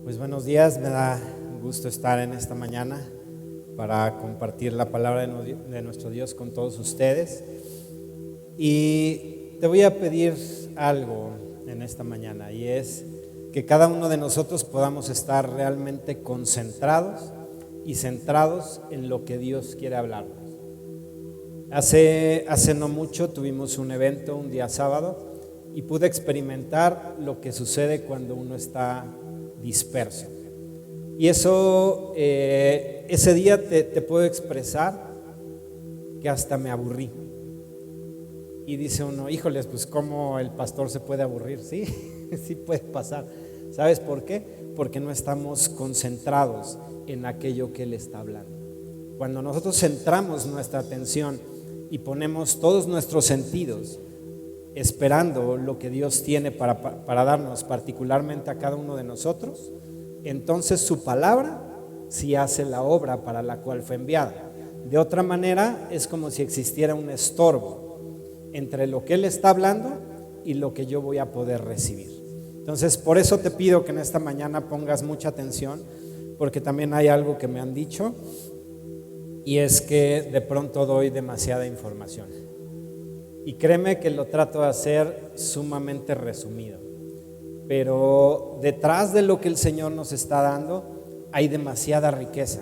Pues buenos días, me da gusto estar en esta mañana para compartir la palabra de nuestro Dios con todos ustedes. Y te voy a pedir algo en esta mañana, y es que cada uno de nosotros podamos estar realmente concentrados y centrados en lo que Dios quiere hablarnos. Hace no mucho tuvimos un evento, un día sábado, y pude experimentar lo que sucede cuando uno está disperso. Y eso, ese día te puedo expresar que hasta me aburrí. Y dice uno, híjoles, pues ¿cómo el pastor se puede aburrir? Sí, sí puede pasar. ¿Sabes por qué? Porque no estamos concentrados en aquello que Él está hablando. Cuando nosotros centramos nuestra atención y ponemos todos nuestros sentidos esperando lo que Dios tiene para darnos, particularmente a cada uno de nosotros, entonces su palabra sí hace la obra para la cual fue enviada. De otra manera, es como si existiera un estorbo entre lo que Él está hablando y lo que yo voy a poder recibir. Entonces, por eso te pido que en esta mañana pongas mucha atención, porque también hay algo que me han dicho, y es que de pronto doy demasiada información. Y créeme que lo trato de hacer sumamente resumido, pero detrás de lo que el Señor nos está dando hay demasiada riqueza,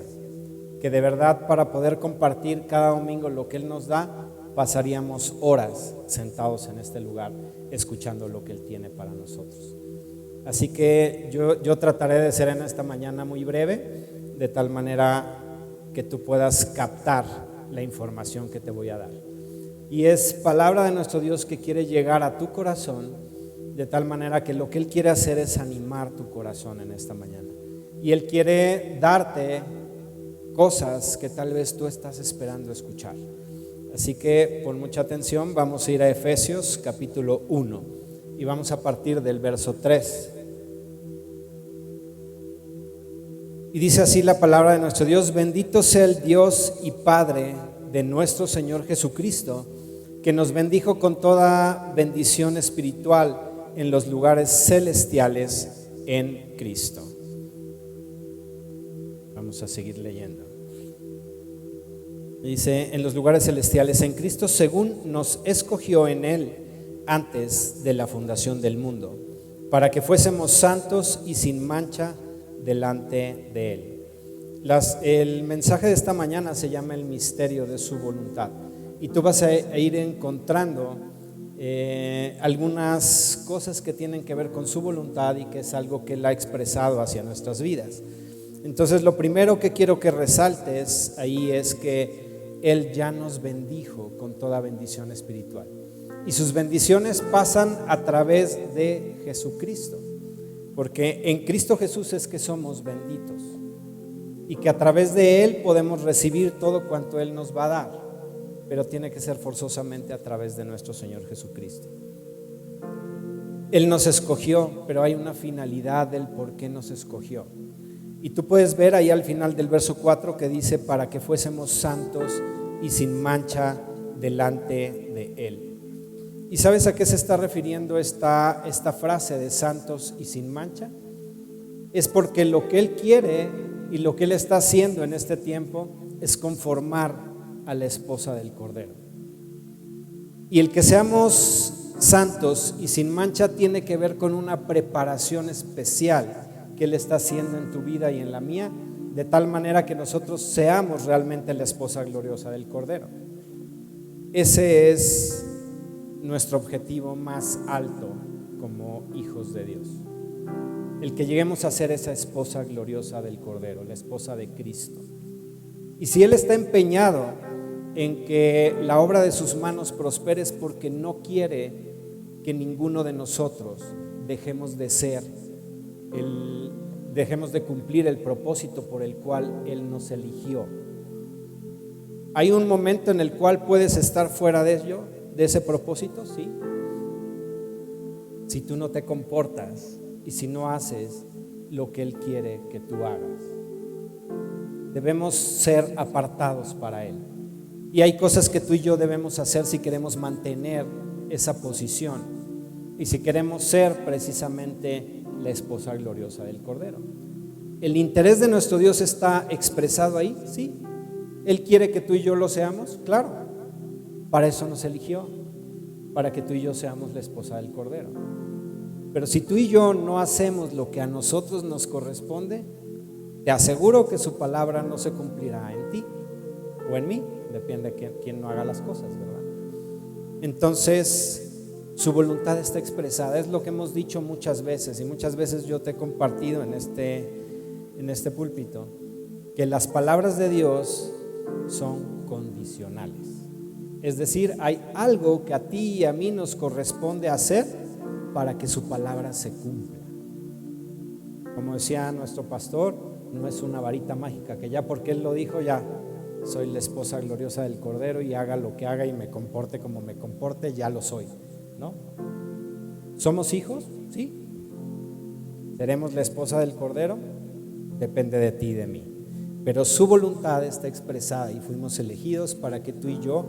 que de verdad para poder compartir cada domingo lo que Él nos da, pasaríamos horas sentados en este lugar escuchando lo que Él tiene para nosotros. Así que yo trataré de ser en esta mañana muy breve, de tal manera que tú puedas captar la información que te voy a dar. Y es palabra de nuestro Dios que quiere llegar a tu corazón, de tal manera que lo que Él quiere hacer es animar tu corazón en esta mañana. Y Él quiere darte cosas que tal vez tú estás esperando escuchar. Así que pon mucha atención, vamos a ir a Efesios capítulo 1 y vamos a partir del verso 3. Y dice así la palabra de nuestro Dios: bendito sea el Dios y Padre de nuestro Señor Jesucristo, que nos bendijo con toda bendición espiritual en los lugares celestiales en Cristo. Vamos a seguir leyendo. Dice, en los lugares celestiales en Cristo, según nos escogió en Él antes de la fundación del mundo, para que fuésemos santos y sin mancha delante de Él. El mensaje de esta mañana se llama el misterio de su voluntad, y tú vas a ir encontrando algunas cosas que tienen que ver con su voluntad y que es algo que Él ha expresado hacia nuestras vidas. Entonces lo primero que quiero que resaltes ahí es que Él ya nos bendijo con toda bendición espiritual, y sus bendiciones pasan a través de Jesucristo, porque en Cristo Jesús es que somos benditos y que a través de Él podemos recibir todo cuanto Él nos va a dar, pero tiene que ser forzosamente a través de nuestro Señor Jesucristo. Él nos escogió, pero hay una finalidad del por qué nos escogió. Y tú puedes ver ahí al final del verso 4 que dice, para que fuésemos santos y sin mancha delante de Él. ¿Y sabes a qué se está refiriendo esta frase de santos y sin mancha? Es porque lo que Él quiere y lo que Él está haciendo en este tiempo es conformar a la esposa del Cordero. Y el que seamos santos y sin mancha tiene que ver con una preparación especial que Él está haciendo en tu vida y en la mía, de tal manera que nosotros seamos realmente la esposa gloriosa del Cordero. Ese es nuestro objetivo más alto como hijos de Dios, el que lleguemos a ser esa esposa gloriosa del Cordero, la esposa de Cristo. Y si Él está empeñado en que la obra de sus manos prospere, es porque no quiere que ninguno de nosotros dejemos de cumplir el propósito por el cual Él nos eligió. Hay un momento en el cual puedes estar fuera de ello, de ese propósito, sí, si tú no te comportas y si no haces lo que Él quiere que tú hagas. Debemos ser apartados para Él, y hay cosas que tú y yo debemos hacer si queremos mantener esa posición y si queremos ser precisamente la esposa gloriosa del Cordero. ¿El interés de nuestro Dios está expresado ahí? Sí. ¿Él quiere que tú y yo lo seamos? Claro. Para eso nos eligió, para que tú y yo seamos la esposa del Cordero. Pero si tú y yo no hacemos lo que a nosotros nos corresponde, te aseguro que su palabra no se cumplirá en ti o en mí, depende de quién no haga las cosas, ¿verdad? Entonces, su voluntad está expresada, es lo que hemos dicho muchas veces, y muchas veces yo te he compartido en este púlpito, que las palabras de Dios son condicionales. Es decir, hay algo que a ti y a mí nos corresponde hacer para que su palabra se cumpla. Como decía nuestro pastor, no es una varita mágica que ya porque él lo dijo, ya soy la esposa gloriosa del Cordero y haga lo que haga y me comporte como me comporte, ya lo soy, ¿no? ¿Somos hijos? Sí. ¿Seremos la esposa del Cordero? Depende de ti y de mí. Pero su voluntad está expresada y fuimos elegidos para que tú y yo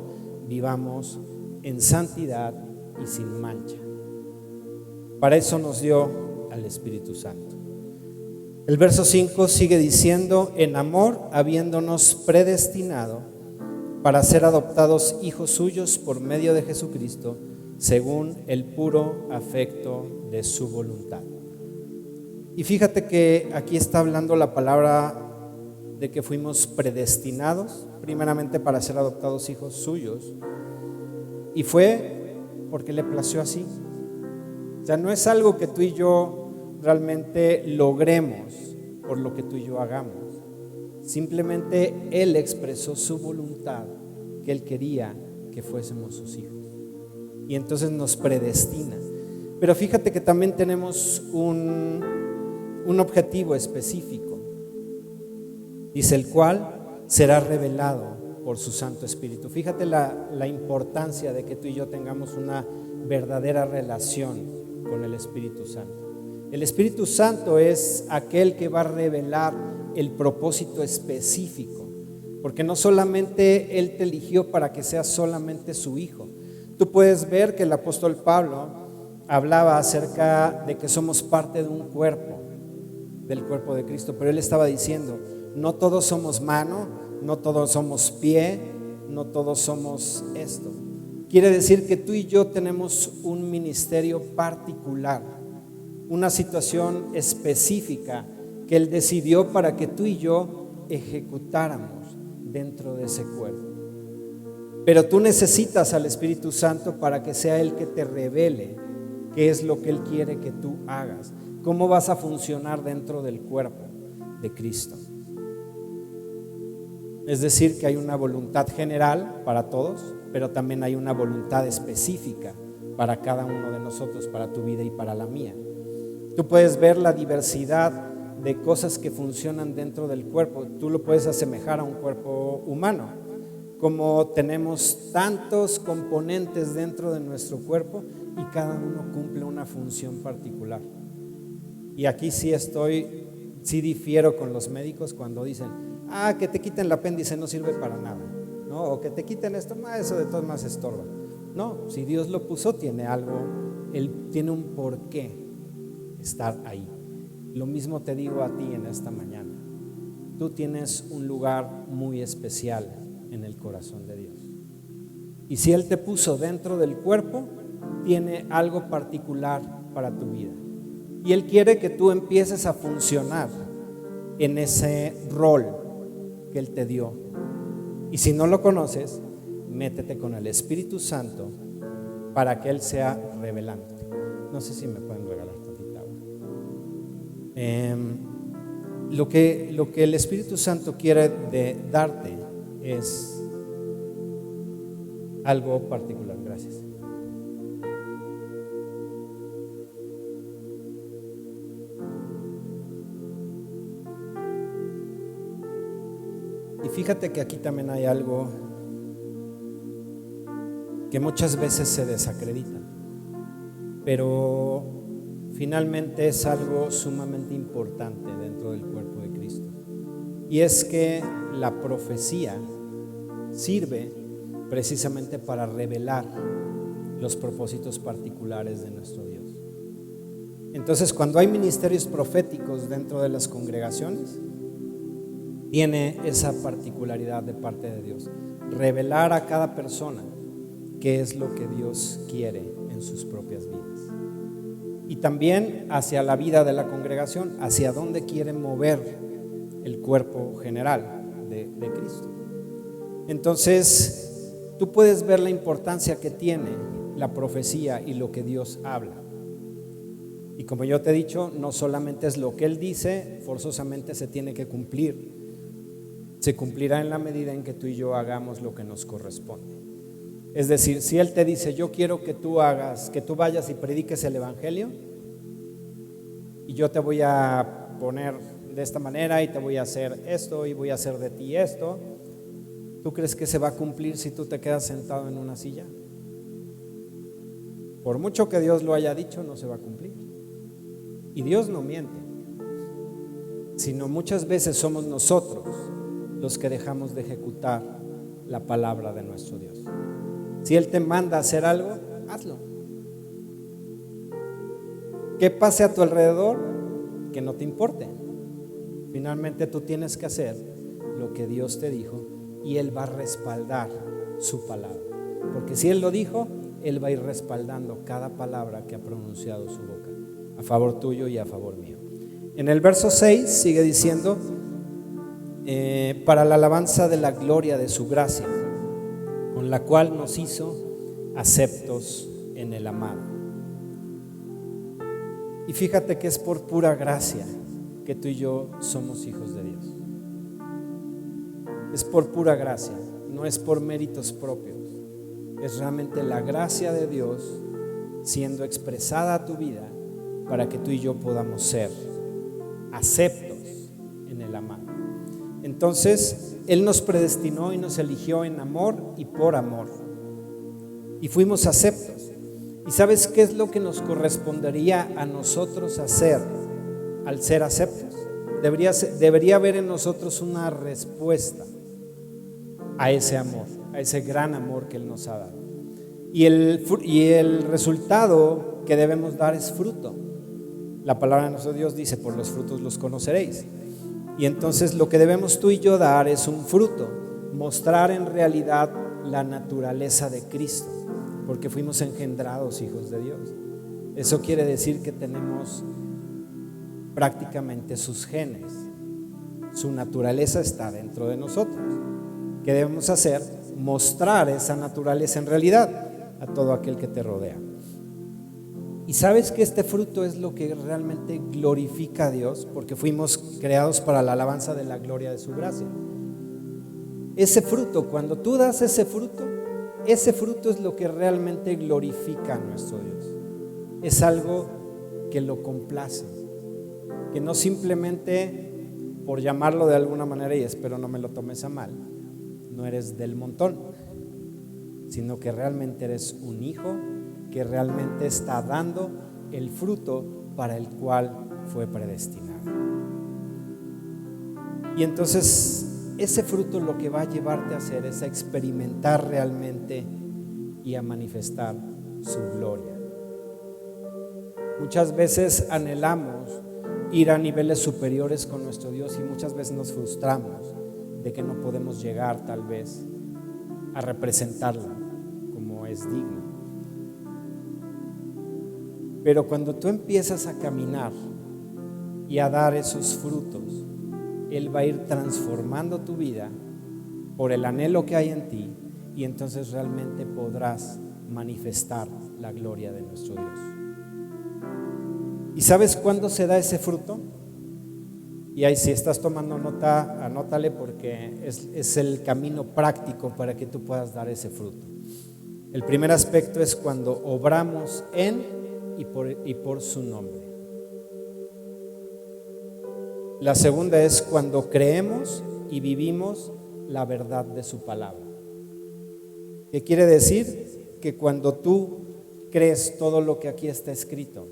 vivamos en santidad y sin mancha. Para eso nos dio al Espíritu Santo. El verso 5 sigue diciendo: en amor, habiéndonos predestinado para ser adoptados hijos suyos por medio de Jesucristo, según el puro afecto de su voluntad. Y fíjate que aquí está hablando la palabra de que fuimos predestinados, primeramente para ser adoptados hijos suyos, y fue porque le plació así. O sea, no es algo que tú y yo realmente logremos por lo que tú y yo hagamos. Simplemente Él expresó su voluntad, que Él quería que fuésemos sus hijos. Y entonces nos predestina. Pero fíjate que también tenemos un objetivo específico. Dice: el cual será revelado por su Santo Espíritu. Fíjate la importancia de que tú y yo tengamos una verdadera relación con el Espíritu Santo. El Espíritu Santo es aquel que va a revelar el propósito específico, porque no solamente Él te eligió para que seas solamente su hijo. Tú puedes ver que el apóstol Pablo hablaba acerca de que somos parte de un cuerpo, del cuerpo de Cristo, pero él estaba diciendo: no todos somos mano, no todos somos pie, no todos somos esto. Quiere decir que tú y yo tenemos un ministerio particular, una situación específica que Él decidió para que tú y yo ejecutáramos dentro de ese cuerpo. Pero tú necesitas al Espíritu Santo para que sea Él que te revele qué es lo que Él quiere que tú hagas, cómo vas a funcionar dentro del cuerpo de Cristo. Es decir, que hay una voluntad general para todos, pero también hay una voluntad específica para cada uno de nosotros, para tu vida y para la mía. Tú puedes ver la diversidad de cosas que funcionan dentro del cuerpo. Tú lo puedes asemejar a un cuerpo humano, como tenemos tantos componentes dentro de nuestro cuerpo y cada uno cumple una función particular. Y aquí sí difiero con los médicos cuando dicen: que te quiten el apéndice no sirve para nada, ¿no? O que te quiten esto, eso de todas maneras estorba. No, si Dios lo puso, tiene algo, Él tiene un porqué estar ahí. Lo mismo te digo a ti en esta mañana. Tú tienes un lugar muy especial en el corazón de Dios. Y si Él te puso dentro del cuerpo, tiene algo particular para tu vida. Y Él quiere que tú empieces a funcionar en ese rol que Él te dio. Y si no lo conoces, métete con el Espíritu Santo para que Él sea revelante. No sé si me pueden regalar tantita agua. Lo que el Espíritu Santo quiere darte es algo particular. Gracias. Y fíjate que aquí también hay algo que muchas veces se desacredita, pero finalmente es algo sumamente importante dentro del cuerpo de Cristo. Y es que la profecía sirve precisamente para revelar los propósitos particulares de nuestro Dios. Entonces, cuando hay ministerios proféticos dentro de las congregaciones, tiene esa particularidad de parte de Dios, revelar a cada persona qué es lo que Dios quiere en sus propias vidas. Y también hacia la vida de la congregación, hacia dónde quiere mover el cuerpo general de Cristo. Entonces, tú puedes ver la importancia que tiene la profecía y lo que Dios habla. Y como yo te he dicho, no solamente es lo que Él dice, forzosamente se tiene que cumplir. Se cumplirá en la medida en que tú y yo hagamos lo que nos corresponde. Es decir, si Él te dice, yo quiero que tú vayas y prediques el evangelio, y yo te voy a poner de esta manera y te voy a hacer esto y voy a hacer de ti esto, ¿tú crees que se va a cumplir si tú te quedas sentado en una silla? Por mucho que Dios lo haya dicho, no se va a cumplir. Y Dios no miente, sino muchas veces somos nosotros los que dejamos de ejecutar la palabra de nuestro Dios. Si Él te manda a hacer algo, hazlo. ¿Qué pase a tu alrededor? Que no te importe. Finalmente tú tienes que hacer lo que Dios te dijo y Él va a respaldar su palabra. Porque si Él lo dijo, Él va a ir respaldando cada palabra que ha pronunciado su boca, a favor tuyo y a favor mío. En el verso 6 sigue diciendo, para la alabanza de la gloria de su gracia, con la cual nos hizo aceptos en el amado. Y fíjate que es por pura gracia que tú y yo somos hijos de Dios. Es por pura gracia, no es por méritos propios. Es realmente la gracia de Dios siendo expresada a tu vida para que tú y yo podamos ser aceptos en el amado. Entonces, Él nos predestinó y nos eligió en amor y por amor. Y fuimos aceptos. ¿Y sabes qué es lo que nos correspondería a nosotros hacer al ser aceptos? Debería haber en nosotros una respuesta a ese amor, a ese gran amor que Él nos ha dado. Y el resultado que debemos dar es fruto. La palabra de nuestro Dios dice, por los frutos los conoceréis. Y entonces lo que debemos tú y yo dar es un fruto, mostrar en realidad la naturaleza de Cristo, porque fuimos engendrados hijos de Dios. Eso quiere decir que tenemos prácticamente sus genes, su naturaleza está dentro de nosotros. ¿Qué debemos hacer? Mostrar esa naturaleza en realidad a todo aquel que te rodea. Y sabes que este fruto es lo que realmente glorifica a Dios, porque fuimos creados para la alabanza de la gloria de su gracia. Ese fruto, cuando tú das ese fruto es lo que realmente glorifica a nuestro Dios. Es algo que lo complace, que no simplemente, por llamarlo de alguna manera, y espero no me lo tomes a mal, no eres del montón, sino que realmente eres un hijo que realmente está dando el fruto para el cual fue predestinado. Y entonces ese fruto lo que va a llevarte a hacer es a experimentar realmente y a manifestar su gloria. Muchas veces anhelamos ir a niveles superiores con nuestro Dios y muchas veces nos frustramos de que no podemos llegar tal vez a representarlo como es digno. Pero cuando tú empiezas a caminar y a dar esos frutos, Él va a ir transformando tu vida por el anhelo que hay en ti y entonces realmente podrás manifestar la gloria de nuestro Dios. ¿Y sabes cuándo se da ese fruto? Y ahí si estás tomando nota, anótale porque es el camino práctico para que tú puedas dar ese fruto. El primer aspecto es cuando obramos en y por su nombre. La segunda es cuando creemos y vivimos la verdad de su palabra. ¿Qué quiere decir? Que cuando tú crees todo lo que aquí está escrito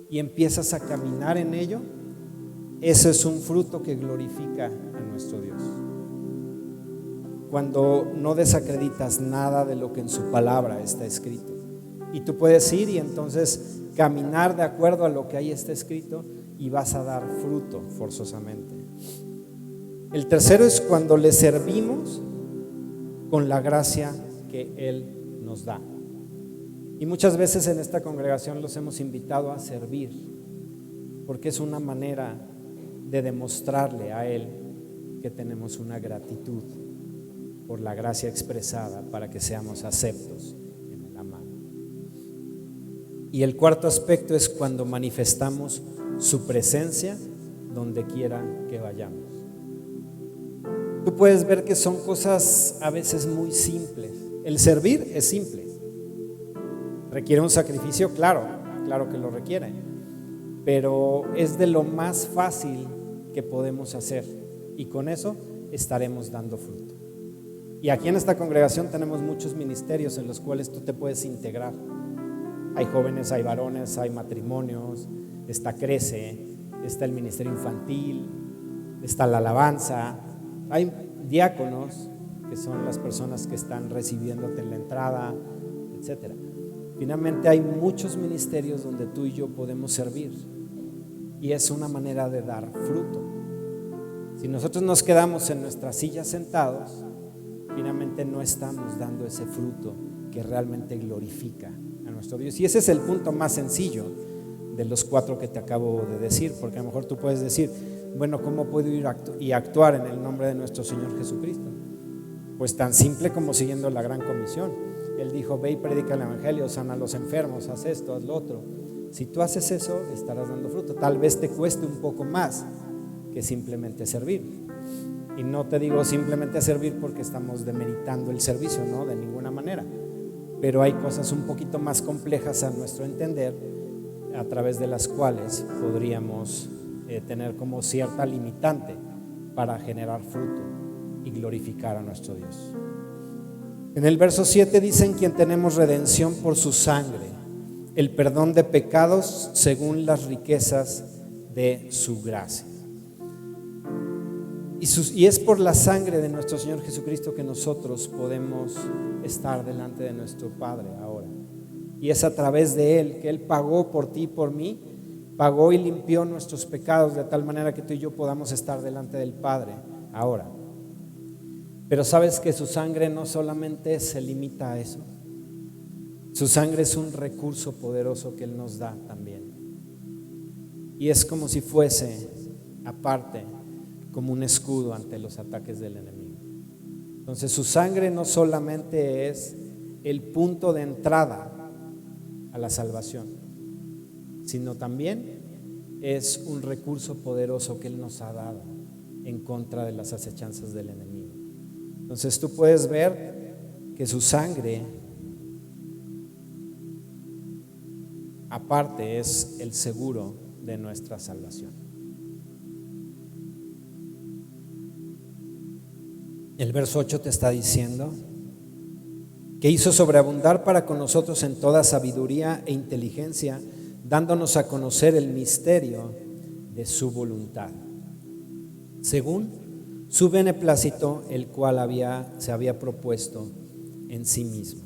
y empiezas a caminar en ello, eso es un fruto que glorifica a nuestro Dios. Cuando no desacreditas nada de lo que en su palabra está escrito. Y tú puedes ir y entonces caminar de acuerdo a lo que ahí está escrito y vas a dar fruto forzosamente. El tercero es cuando le servimos con la gracia que Él nos da. Y muchas veces en esta congregación los hemos invitado a servir, porque es una manera de demostrarle a Él que tenemos una gratitud por la gracia expresada para que seamos aceptos en el amado. Y el cuarto aspecto es cuando manifestamos su presencia donde quiera que vayamos. Tú puedes ver que son cosas a veces muy simples. El servir es simple. ¿Requiere un sacrificio? Claro que lo requiere. Pero es de lo más fácil que podemos hacer. Y con eso estaremos dando fruto. Y aquí en esta congregación tenemos muchos ministerios en los cuales tú te puedes integrar. Hay jóvenes, hay varones, hay matrimonios, está Crece, está el ministerio infantil, está la alabanza. Hay diáconos, que son las personas que están recibiéndote en la entrada, etcétera. Finalmente hay muchos ministerios donde tú y yo podemos servir, y es una manera de dar fruto. Si nosotros nos quedamos en nuestras sillas sentados, finalmente no estamos dando ese fruto que realmente glorifica a nuestro Dios. Y ese es el punto más sencillo de los 4 que te acabo de decir, porque a lo mejor tú puedes decir, bueno, ¿cómo puedo ir y actuar en el nombre de nuestro Señor Jesucristo? Pues tan simple como siguiendo la gran comisión. Él dijo, ve y predica el evangelio, sana a los enfermos, haz esto, haz lo otro. Si tú haces eso, estarás dando fruto. Tal vez te cueste un poco más que simplemente servir. Y no te digo simplemente servir porque estamos demeritando el servicio, no, de ninguna manera. Pero hay cosas un poquito más complejas a nuestro entender, a través de las cuales podríamos tener como cierta limitante para generar fruto y glorificar a nuestro Dios. En el verso 7 dicen: quien tenemos redención por su sangre, el perdón de pecados según las riquezas de su gracia. Y es por la sangre de nuestro Señor Jesucristo que nosotros podemos estar delante de nuestro Padre ahora. Y es a través de Él, que Él pagó por ti y por mí, pagó y limpió nuestros pecados de tal manera que tú y yo podamos estar delante del Padre ahora. Pero sabes que su sangre no solamente se limita a eso. Su sangre es un recurso poderoso que Él nos da también. Y es como si fuese, aparte, como un escudo ante los ataques del enemigo. Entonces su sangre no solamente es el punto de entrada a la salvación, sino también es un recurso poderoso que Él nos ha dado en contra de las acechanzas del enemigo. Entonces tú puedes ver que su sangre, aparte, es el seguro de nuestra salvación. El verso 8 te está diciendo que hizo sobreabundar para con nosotros en toda sabiduría e inteligencia, dándonos a conocer el misterio de su voluntad, según su beneplácito, el cual se había propuesto en sí mismo.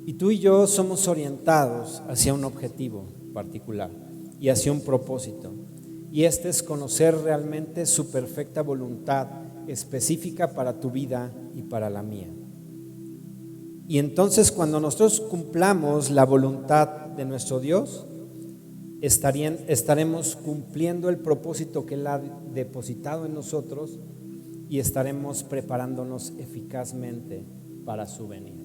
Y tú y yo somos orientados hacia un objetivo particular y hacia un propósito, y este es conocer realmente su perfecta voluntad específica para tu vida y para la mía. Y entonces, cuando nosotros cumplamos la voluntad de nuestro Dios, estaremos cumpliendo el propósito que Él ha depositado en nosotros y estaremos preparándonos eficazmente para su venida.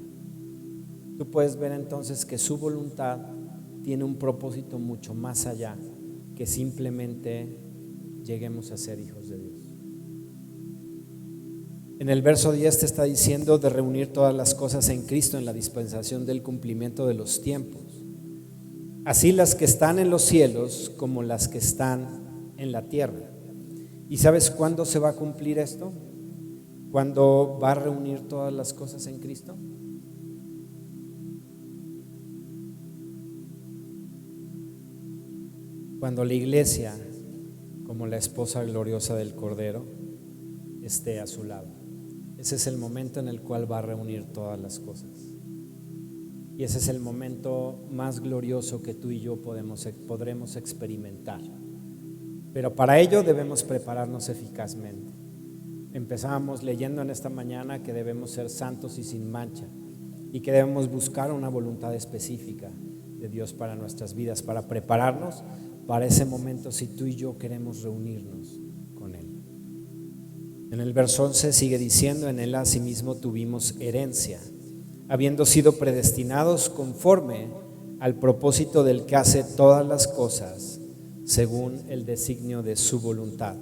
Tú puedes ver entonces que su voluntad tiene un propósito mucho más allá que simplemente lleguemos a ser hijos de Dios. En el verso 10 te está diciendo de reunir todas las cosas en Cristo en la dispensación del cumplimiento de los tiempos, así las que están en los cielos como las que están en la tierra. ¿Y sabes cuándo se va a cumplir esto? ¿Cuándo va a reunir todas las cosas en Cristo? Cuando la iglesia, como la esposa gloriosa del Cordero, esté a su lado. Ese es el momento en el cual va a reunir todas las cosas. Y ese es el momento más glorioso que tú y yo podremos experimentar. Pero para ello debemos prepararnos eficazmente. Empezábamos leyendo en esta mañana que debemos ser santos y sin mancha y que debemos buscar una voluntad específica de Dios para nuestras vidas, para prepararnos para ese momento si tú y yo queremos reunirnos con Él. En el verso 11 sigue diciendo: en Él asimismo tuvimos herencia, habiendo sido predestinados conforme al propósito del que hace todas las cosas según el designio de su voluntad,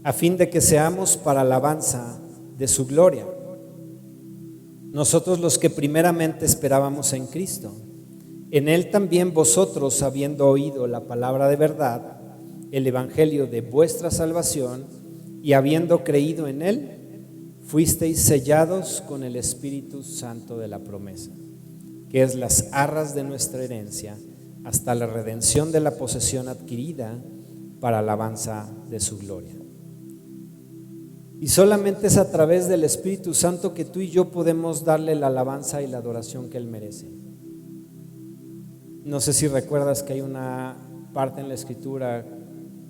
a fin de que seamos para alabanza de su gloria. Nosotros los que primeramente esperábamos en Cristo, en Él también vosotros, habiendo oído la palabra de verdad, el evangelio de vuestra salvación, y habiendo creído en Él, fuisteis sellados con el Espíritu Santo de la promesa, que es las arras de nuestra herencia, hasta la redención de la posesión adquirida para alabanza de su gloria. Y solamente es a través del Espíritu Santo que tú y yo podemos darle la alabanza y la adoración que Él merece. No sé si recuerdas que hay una parte en la Escritura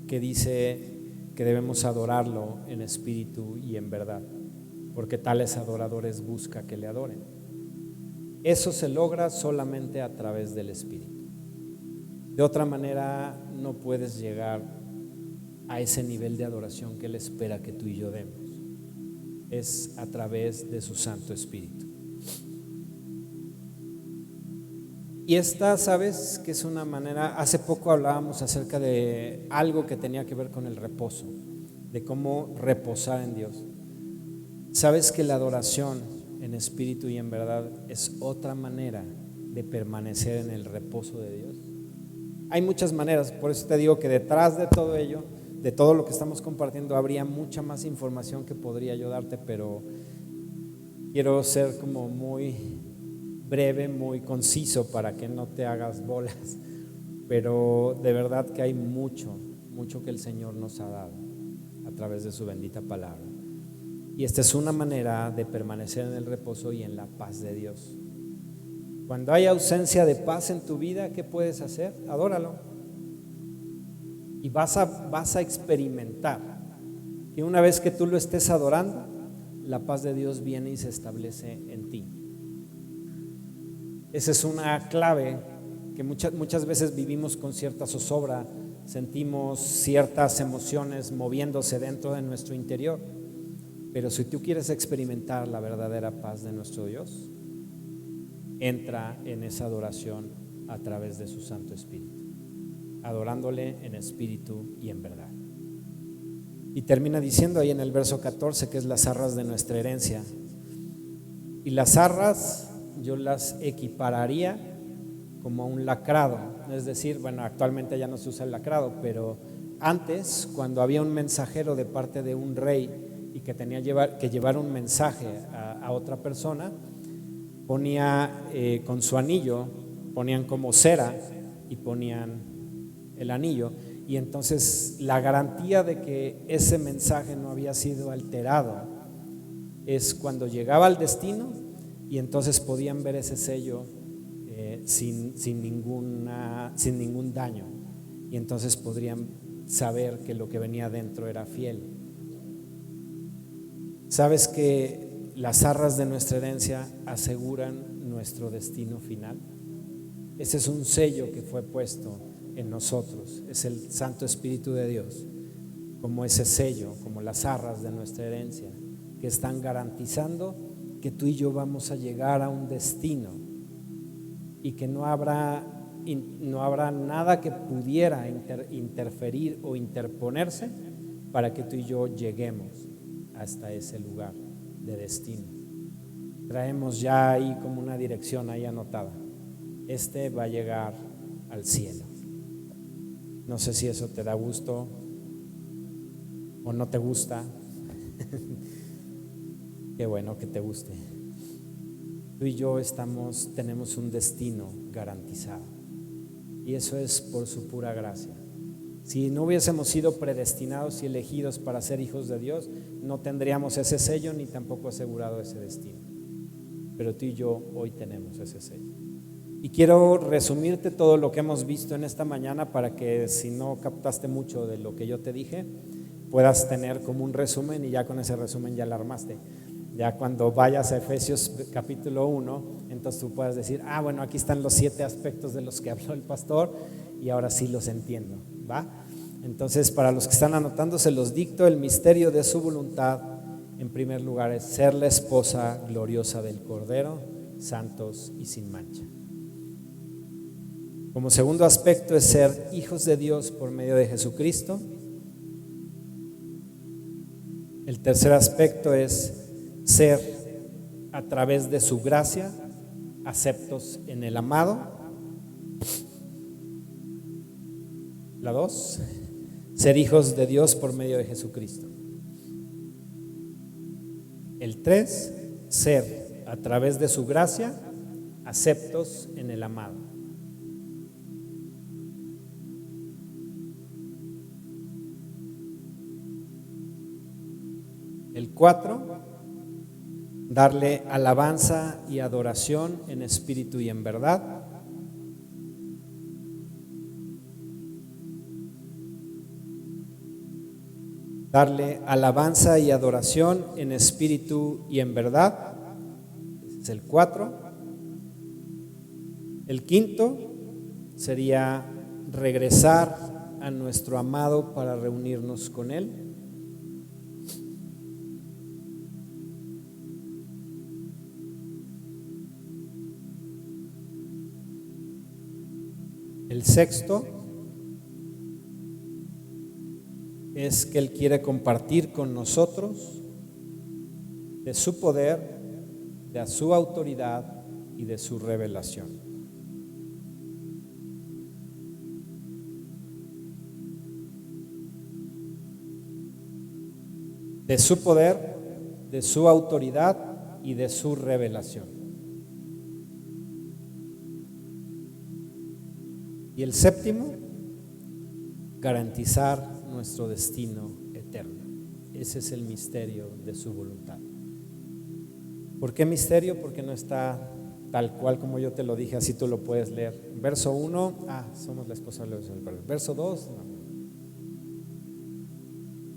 que dice que debemos adorarlo en espíritu y en verdad, porque tales adoradores busca que le adoren. Eso se logra solamente a través del Espíritu. De otra manera no puedes llegar a ese nivel de adoración que Él espera que tú y yo demos. Es a través de su Santo Espíritu. Y esta, ¿sabes? Que es una manera, hace poco hablábamos acerca de algo que tenía que ver con el reposo, de cómo reposar en Dios. ¿Sabes que la adoración en espíritu y en verdad es otra manera de permanecer en el reposo de Dios? Hay muchas maneras, por eso te digo que detrás de todo ello, de todo lo que estamos compartiendo, habría mucha más información que podría yo darte, pero quiero ser como muy breve, muy conciso para que no te hagas bolas, pero de verdad que hay mucho que el Señor nos ha dado a través de su bendita palabra. Y esta es una manera de permanecer en el reposo y en la paz de Dios. Cuando hay ausencia de paz en tu vida, ¿qué puedes hacer? Adóralo. Y vas a experimentar que una vez que tú lo estés adorando, la paz de Dios viene y se establece en ti. Esa es una clave que muchas veces vivimos con cierta zozobra, sentimos ciertas emociones moviéndose dentro de nuestro interior. Pero si tú quieres experimentar la verdadera paz de nuestro Dios, entra en esa adoración a través de su Santo Espíritu, adorándole en espíritu y en verdad. Y termina diciendo ahí en el verso 14 que es las arras de nuestra herencia. Y las arras yo las equipararía como a un lacrado, es decir, bueno, actualmente ya no se usa el lacrado, pero antes, cuando había un mensajero de parte de un rey y que tenía que llevar un mensaje a otra persona, ponía con su anillo, ponían como cera y ponían el anillo, y entonces la garantía de que ese mensaje no había sido alterado es cuando llegaba al destino, y entonces podían ver ese sello sin ningún daño, y entonces podrían saber que lo que venía dentro era fiel. ¿Sabes que las arras de nuestra herencia aseguran nuestro destino final? Ese es un sello que fue puesto en nosotros, es el Santo Espíritu de Dios, como ese sello, como las arras de nuestra herencia, que están garantizando que tú y yo vamos a llegar a un destino y que no habrá nada que pudiera interferir o interponerse para que tú y yo lleguemos hasta ese lugar de destino. Traemos ya ahí como una dirección ahí anotada: este va a llegar al cielo. No sé si eso te da gusto o no te gusta. Qué bueno que te guste. Tú y yo tenemos un destino garantizado, y eso es por su pura gracia. Si no hubiésemos sido predestinados y elegidos para ser hijos de Dios, no tendríamos ese sello ni tampoco asegurado ese destino. pero tú y yo hoy tenemos ese sello. Y quiero resumirte todo lo que hemos visto en esta mañana para que, si no captaste mucho de lo que yo te dije, puedas tener como un resumen, y ya con ese resumen ya la armaste. Ya cuando vayas a Efesios capítulo 1, entonces tú puedas decir, bueno, aquí están los 7 aspectos de los que habló el pastor y ahora sí los entiendo, ¿va? Entonces, para los que están anotando, se los dicto. El misterio de su voluntad, en primer lugar, es ser la esposa gloriosa del Cordero, santos y sin mancha. Como segundo aspecto es ser hijos de Dios por medio de Jesucristo. El tercer aspecto es ser, a través de su gracia, aceptos en el amado. La 2, ser hijos de Dios por medio de Jesucristo. El 3, ser, a través de su gracia, aceptos en el amado. El 4, darle alabanza y adoración en espíritu y en verdad. Darle alabanza y adoración en espíritu y en verdad. Ese es el 4. El 5 sería regresar a nuestro amado para reunirnos con él. El 6 es que Él quiere compartir con nosotros de su poder, de su autoridad y de su revelación. De su poder, de su autoridad y de su revelación. Y el 7, garantizar nuestro destino eterno. Ese es el misterio de su voluntad. ¿Por qué misterio? Porque no está tal cual como yo te lo dije, así tú lo puedes leer. Verso 1, somos la esposa de Dios. Verso 2, no.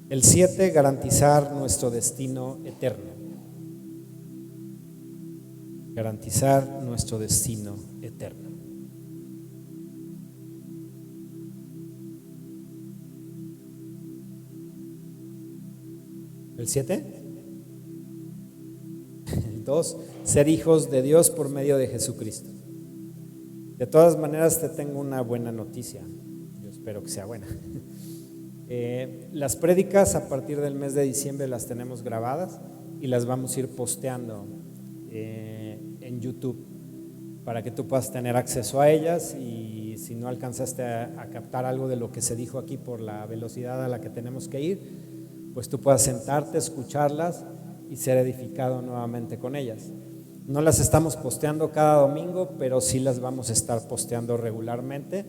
El 7, garantizar nuestro destino eterno. Garantizar nuestro destino eterno. El 7, el 2, ser hijos de Dios por medio de Jesucristo. De todas maneras, te tengo una buena noticia. Yo espero que sea buena. Las prédicas a partir del mes de diciembre las tenemos grabadas y las vamos a ir posteando en YouTube para que tú puedas tener acceso a ellas, y si no alcanzaste a captar algo de lo que se dijo aquí por la velocidad a la que tenemos que ir, pues tú puedas sentarte, escucharlas y ser edificado nuevamente con ellas. No las estamos posteando cada domingo, pero sí las vamos a estar posteando regularmente,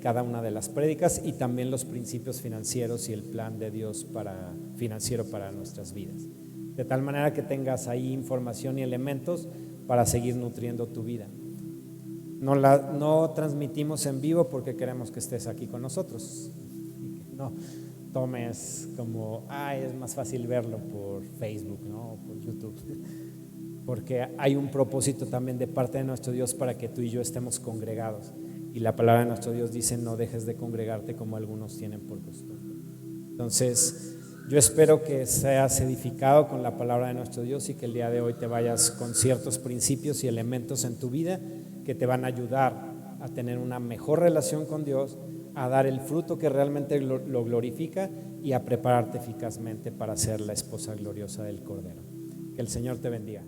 cada una de las prédicas, y también los principios financieros y el plan de Dios financiero para nuestras vidas. De tal manera que tengas ahí información y elementos para seguir nutriendo tu vida. No transmitimos en vivo porque queremos que estés aquí con nosotros. No tomes como, es más fácil verlo por Facebook, ¿no? O por YouTube, porque hay un propósito también de parte de nuestro Dios para que tú y yo estemos congregados, y la palabra de nuestro Dios dice: no dejes de congregarte como algunos tienen por costumbre. Entonces, yo espero que seas edificado con la palabra de nuestro Dios y que el día de hoy te vayas con ciertos principios y elementos en tu vida que te van a ayudar a tener una mejor relación con Dios, a dar el fruto que realmente lo glorifica y a prepararte eficazmente para ser la esposa gloriosa del Cordero. Que el Señor te bendiga.